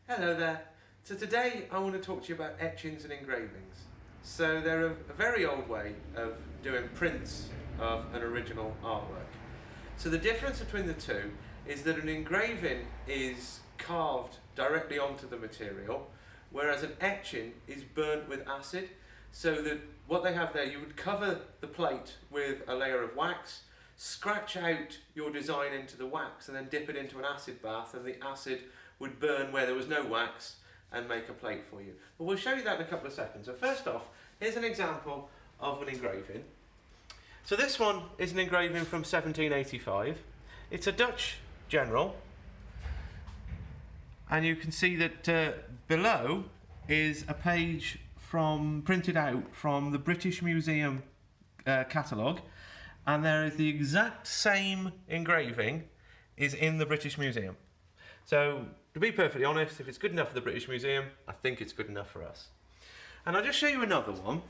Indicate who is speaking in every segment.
Speaker 1: Hello there. So today I want to talk to you about etchings and engravings. So they're a very old way of doing prints of an original artwork. So the difference between the two is that an engraving is carved directly onto the material, whereas an etching is burnt with acid. So that what they have there, you would cover the plate with a layer of wax, scratch out your design into the wax and then dip it into an acid bath, and the acid would burn where there was no wax and make a plate for you. But we'll show you that in a couple of seconds. So first off, here's an example of an engraving. So this one is an engraving from 1785. It's a Dutch general, and you can see that below is a page printed out from the British Museum catalogue, and there is the exact same engraving is in the British Museum. So, to be perfectly honest, if it's good enough for the British Museum, I think it's good enough for us. And I'll just show you another one.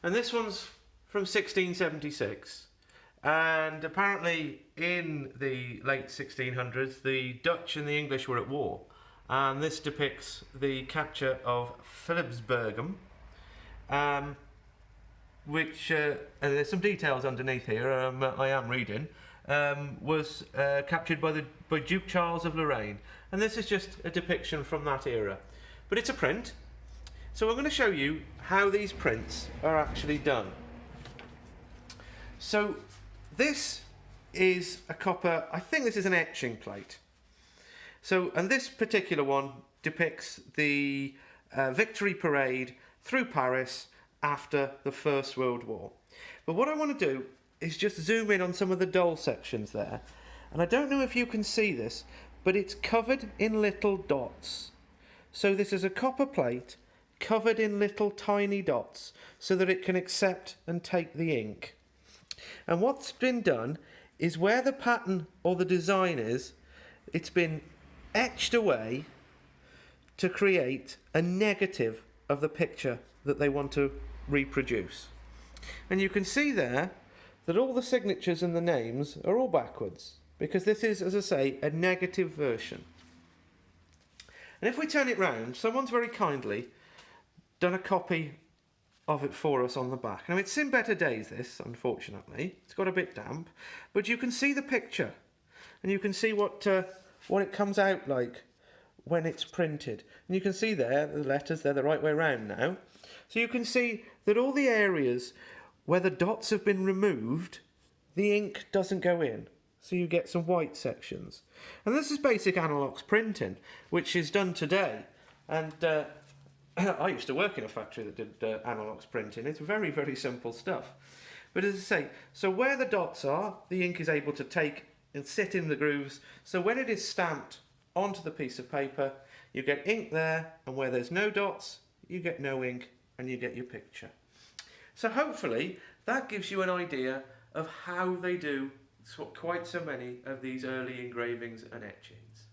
Speaker 1: And this one's from 1676. And apparently in the late 1600s, the Dutch and the English were at war. And this depicts the capture of Philipsburgum, which, and there's some details underneath here, I am reading, was captured by Duke Charles of Lorraine. And this is just a depiction from that era. But it's a print, so I'm going to show you how these prints are actually done. So this is a copper, I think this is an etching plate. So, and this particular one depicts the victory parade through Paris after the First World War. But what I want to do is just zoom in on some of the dull sections there. And I don't know if you can see this, but it's covered in little dots. So this is a copper plate covered in little tiny dots so that it can accept and take the ink. And what's been done is where the pattern or the design is, it's been etched away to create a negative of the picture that they want to reproduce. And you can see there that all the signatures and the names are all backwards, because this is, as I say, a negative version. And if we turn it round, someone's very kindly done a copy of it for us on the back. Now, it's in better days, this, unfortunately. It's got a bit damp, but you can see the picture, and you can see what it comes out like when it's printed. And you can see there, the letters, they're the right way round now. So you can see that all the areas where the dots have been removed, the ink doesn't go in. So you get some white sections. And this is basic analox printing, which is done today. And I used to work in a factory that did analox printing. It's very, very simple stuff. But as I say, so where the dots are, the ink is able to take and sit in the grooves. So when it is stamped onto the piece of paper, you get ink there, and where there's no dots, you get no ink, and you get your picture. So hopefully that gives you an idea of how they do quite so many of these early engravings and etchings.